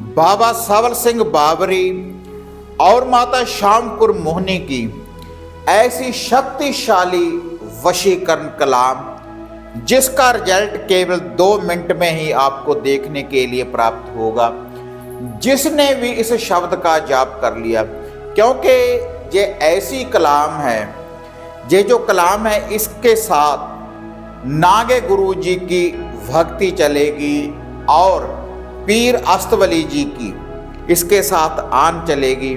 बाबा सावल सिंह बावरी और माता श्यामकुर मोहनी की ऐसी शक्तिशाली वशीकरण कलाम जिसका रिजल्ट केवल 2 मिनट में ही आपको देखने के लिए प्राप्त होगा, जिसने भी इस शब्द का जाप कर लिया। क्योंकि ये ऐसी कलाम है, ये जो कलाम है इसके साथ नागे गुरु जी की भक्ति चलेगी और पीर अस्तवली जी की इसके साथ आन चलेगी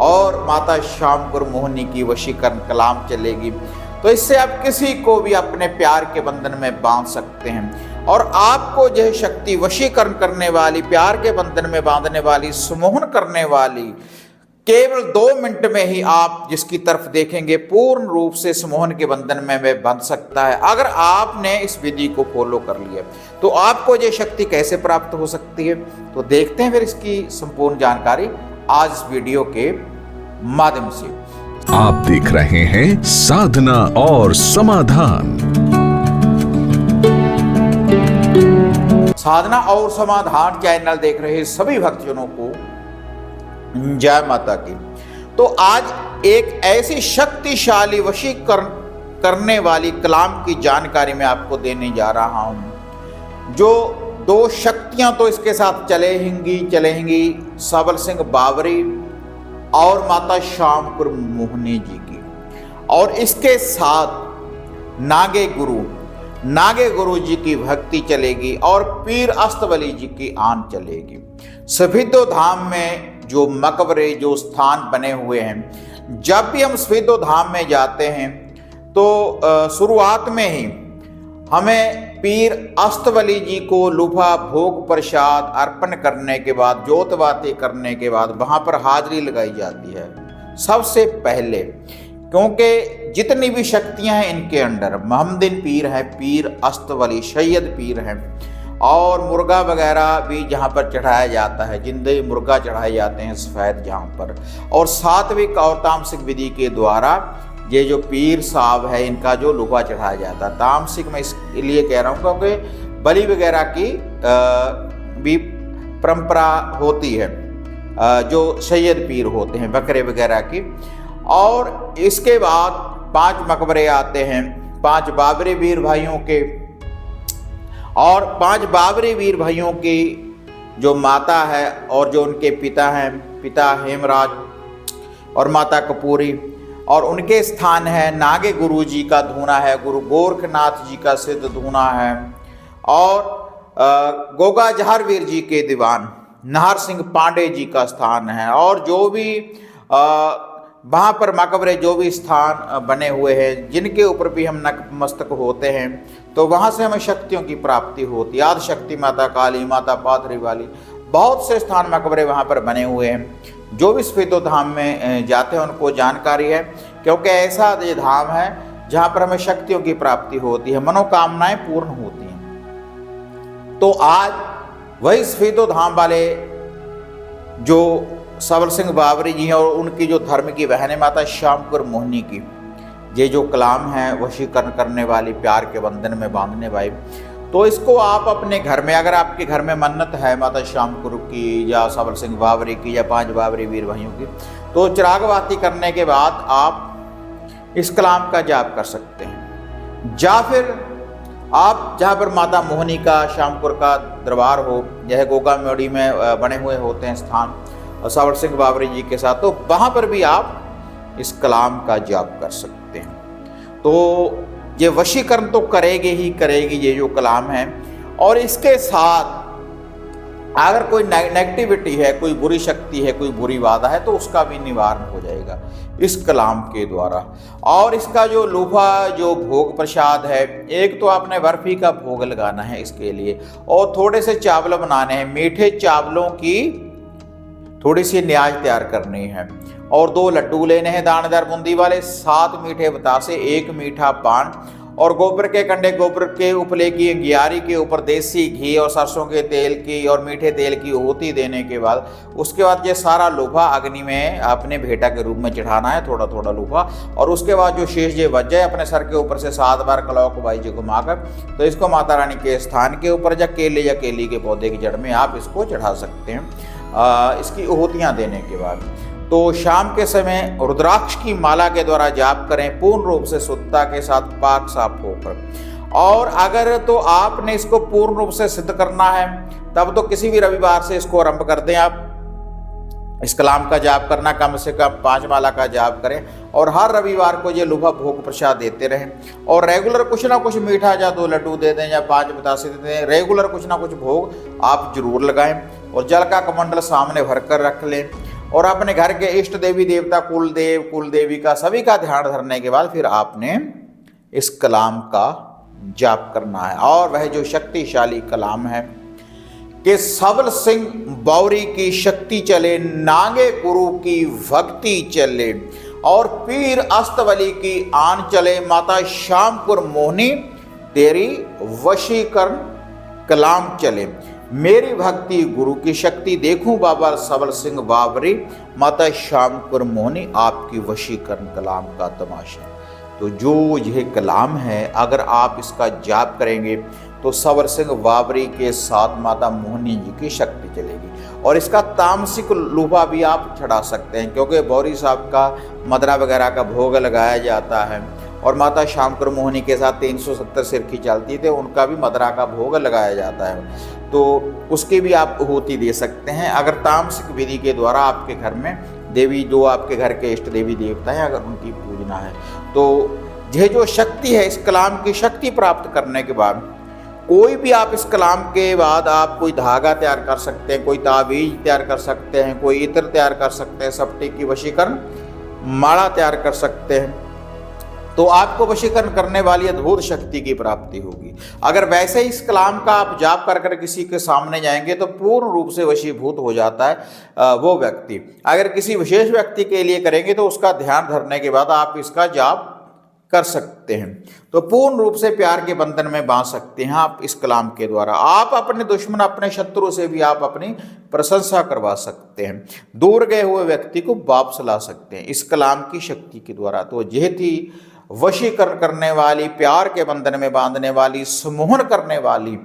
और माता श्यामकुर मोहनी की वशीकरण कलाम चलेगी। तो इससे आप किसी को भी अपने प्यार के बंधन में बांध सकते हैं और आपको यह शक्ति वशीकरण करने वाली, प्यार के बंधन में बांधने वाली, सम्मोहन करने वाली केवल 2 मिनट में ही आप जिसकी तरफ देखेंगे पूर्ण रूप से सम्मोहन के बंधन में वह बंध सकता है। अगर आपने इस विधि को फॉलो कर लिया तो आपको ये शक्ति कैसे प्राप्त हो सकती है, तो देखते हैं फिर इसकी संपूर्ण जानकारी आज इस वीडियो के माध्यम से। आप देख रहे हैं साधना और समाधान। साधना और समाधान चैनल देख रहे सभी भक्तजनों को जय माता की। तो आज एक ऐसी शक्तिशाली वशीकरण करने वाली कलाम की जानकारी मैं आपको देने जा रहा हूं, जो 2 शक्तियां तो इसके साथ चलेंगी सावल सिंह बावरी और माता श्यामकुर मोहनी जी की, और इसके साथ नागे गुरु जी की भक्ति चलेगी और पीर अस्तवली जी की आन चलेगी। सफेदो धाम में जो मकबरे, जो स्थान बने हुए हैं, जब भी हम सफेदो धाम में जाते हैं तो शुरुआत में ही हमें पीर अस्तवली जी को लुफा भोग प्रसाद अर्पण करने के बाद, जोत बाती करने के बाद वहाँ पर हाजिरी लगाई जाती है सबसे पहले। क्योंकि जितनी भी शक्तियाँ हैं इनके अंडर मोहम्मदीन पीर है, पीर अस्तवली सैयद पीर हैं, और मुर्गा वगैरह भी जहाँ पर चढ़ाया जाता है, जिंदे मुर्गा चढ़ाए जाते हैं सफ़ेद जहाँ पर, और सात्विक और तामसिक विधि के द्वारा ये जो पीर साहब है इनका जो लुहा चढ़ाया जाता है। तामसिक मैं इसलिए कह रहा हूँ क्योंकि बलि वगैरह की भी परंपरा होती है, जो सैयद पीर होते हैं बकरे वगैरह की। और इसके बाद 5 मकबरे आते हैं 5 बाबरी वीर भाइयों के, और 5 बाबरी वीर भाइयों की जो माता है और जो उनके पिता हैं, पिता हेमराज और माता कपूरी, और उनके स्थान है नागे गुरु जी का धूना है, गुरु गोरखनाथ जी का सिद्ध धूना है, और गोगा जहारवीर जी के दीवान नाहर सिंह पांडे जी का स्थान है, और जो भी वहाँ पर मकबरे जो भी स्थान बने हुए हैं जिनके ऊपर भी हम नतमस्तक होते हैं, तो वहाँ से हमें शक्तियों की प्राप्ति होती है। आदि शक्ति माता काली, माता पाथरी वाली, बहुत से स्थान मकबरे वहाँ पर बने हुए हैं। जो भी सफेदो धाम में जाते हैं उनको जानकारी है, क्योंकि ऐसा ये धाम है जहाँ पर हमें शक्तियों की प्राप्ति होती है, मनोकामनाएं पूर्ण होती हैं। तो आज वही सफेदो धाम वाले जो सावल सिंह बावरी जी हैं और उनकी जो धर्म की बहन है माता श्यामकुर मोहनी की, ये जो कलाम है वशीकरण करने वाली, प्यार के बंधन में बांधने वाली, तो इसको आप अपने घर में, अगर आपके घर में मन्नत है माता श्यामकुर की या सावल सिंह बावरी की या 5 बावरी वीर भाइयों की, तो चिराग बाती करने के बाद आप इस कलाम का जाप कर सकते हैं। या फिर आप जहाँ पर माता मोहनी का, श्यामकुर का दरबार हो, यह गोगा मेड़ी में बने हुए होते हैं स्थान और सावल सिंह बावरी जी के साथ, तो वहाँ पर भी आप इस कलाम का जाप कर सकते हैं। तो ये वशीकरण तो करेगी ये जो कलाम है, और इसके साथ अगर कोई नेगेटिविटी है, कोई बुरी शक्ति है, कोई बुरी बाधा है, तो उसका भी निवारण हो जाएगा इस कलाम के द्वारा। और इसका जो लुफा, जो भोग प्रसाद है, एक तो आपने बर्फी का भोग लगाना है इसके लिए, और थोड़े से चावल बनाने हैं, मीठे चावलों की थोड़ी सी न्याज तैयार करनी है, और 2 लड्डू लेने हैं दानेदार बूंदी वाले, 7 मीठे बतासे, 1 मीठा पान, और गोबर के कंडे, गोबर के उपले की अंगियारी के ऊपर देसी घी और सरसों के तेल की और मीठे तेल की होती देने के बाद उसके बाद ये सारा लोभा अग्नि में अपने भेंटा के रूप में चढ़ाना है, थोड़ा थोड़ा लोभा। और उसके बाद जो शेष ये बच जाए अपने सर के ऊपर से 7 बार क्लॉकवाइज घुमाकर, तो इसको माता रानी के स्थान के ऊपर या केले के पौधे की जड़ में आप इसको चढ़ा सकते हैं। इसकी आहुतियाँ देने के बाद। तो शाम के समय रुद्राक्ष की माला के द्वारा जाप करें, पूर्ण रूप से शुद्धता के साथ, पाक साफ होकर। और अगर तो आपने इसको पूर्ण रूप से सिद्ध करना है तब तो किसी भी रविवार से इसको आरंभ कर दें। आप इस कलाम का जाप करना कम से कम 5 माला का जाप करें और हर रविवार को ये लुभा भोग प्रसाद देते रहें। और रेगुलर कुछ ना कुछ मीठा, या 2 लड्डू दे दें या 5 बतासे दे दें, रेगुलर कुछ ना कुछ भोग आप जरूर लगाएं। और जल का कमंडल सामने भरकर रख लें और अपने घर के इष्ट देवी देवता, कुलदेव कुलदेवी का सभी का ध्यान धरने के बाद फिर आपने इस कलाम का जाप करना है। और वह जो शक्तिशाली कलाम है कि सबल सिंह बौरी की शक्ति चले, नागे गुरु की भक्ति चले, और पीर अस्तवली की आन चले, माता श्यामपुर मोहनी तेरी वशीकरण कलाम चले। मेरी भक्ति गुरु की शक्ति, देखूं बाबा सबल सिंह बाबरी, माता श्यामपुर मोहनी आपकी वशीकरण कलाम का तमाशा। तो जो यह कलाम है अगर आप इसका जाप करेंगे तो सबल सिंह बाबरी के साथ माता मोहनी जी की शक्ति चलेगी। और इसका तामसिक लूभा भी आप चढ़ा सकते हैं, क्योंकि बौरी साहब का मदरा वगैरह का भोग लगाया जाता है और माता श्यामपुर मोहनी के साथ 370 सिरकी चलती थी, उनका भी मदरा का भोग लगाया जाता है। तो उसकी भी आप आहुति दे सकते हैं अगर तामसिक विधि के द्वारा आपके घर में देवी, जो आपके घर के इष्ट देवी देवता हैं, अगर उनकी पूजना है। तो यह जो शक्ति है, इस कलाम की शक्ति प्राप्त करने के बाद कोई भी आप इस कलाम के बाद आप कोई धागा तैयार कर सकते हैं, कोई ताबीज तैयार कर सकते हैं, कोई इत्र तैयार कर सकते हैं, सप्टे की वशीकरण माला तैयार कर सकते हैं। तो आपको वशीकरण करने वाली अद्भुत शक्ति की प्राप्ति होगी। अगर वैसे इस कलाम का आप जाप कर कर किसी के सामने जाएंगे तो पूर्ण रूप से वशीभूत हो जाता है वो व्यक्ति। अगर किसी विशेष व्यक्ति के लिए करेंगे तो उसका ध्यान धरने के बाद आप इसका जाप कर सकते हैं। तो पूर्ण रूप से प्यार के बंधन में बांध सकते हैं आप इस कलाम के द्वारा। आप अपने दुश्मन, अपने शत्रु से भी आप अपनी प्रशंसा करवा सकते हैं, दूर गए हुए व्यक्ति को वापस ला सकते हैं इस कलाम की शक्ति के द्वारा। तो यह थी वशीकरण करने वाली, प्यार के बंधन में बांधने वाली, सम्मोहन करने वाली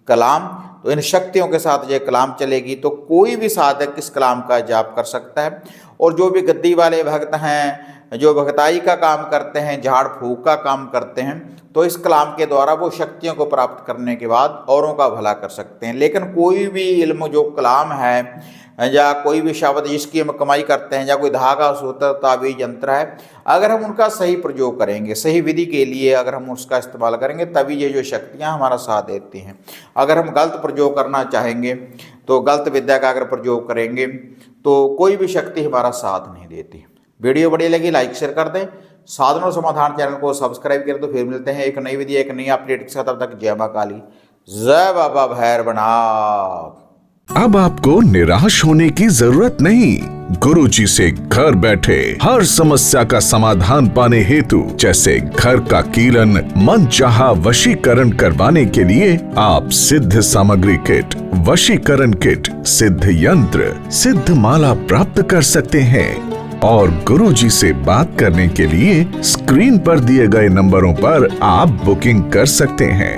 कलाम। तो इन शक्तियों के साथ ये कलाम चलेगी तो कोई भी साधक इस कलाम का जाप कर सकता है। और जो भी गद्दी वाले भक्त हैं, जो भगताई का काम करते हैं, झाड़ फूक का काम करते हैं, तो इस कलाम के द्वारा वो शक्तियों को प्राप्त करने के बाद औरों का भला कर सकते हैं। लेकिन कोई भी इल्म, जो कलाम है या कोई भी शब्द जिसकी हम कमाई करते हैं, या कोई धागा, सूत्र, ताबीज, यंत्र है, अगर हम उनका सही प्रयोग करेंगे, सही विधि के लिए अगर हम उसका इस्तेमाल करेंगे, तभी ये जो शक्तियाँ हमारा साथ देती हैं। अगर हम गलत प्रयोग करना चाहेंगे तो गलत विद्या का अगर प्रयोग करेंगे तो कोई भी शक्ति हमारा साथ नहीं देती। वीडियो बढ़िया लगी लाइक शेयर कर दें, साधना और समाधान चैनल को सब्सक्राइब करें। तो फिर मिलते हैं एक नई विधि, एक नई अपडेट के साथ। तब तक जय मां काली, जय बाबा भैरवनाथ। अब आपको निराश होने की जरूरत नहीं। गुरुजी से घर बैठे हर समस्या का समाधान पाने हेतु, जैसे घर का कीलन, मनचाहा वशीकरण करवाने के लिए आप सिद्ध सामग्री किट, वशीकरण किट, सिद्ध यंत्र, सिद्ध माला प्राप्त कर सकते हैं। और गुरुजी से बात करने के लिए स्क्रीन पर दिए गए नंबरों पर आप बुकिंग कर सकते हैं।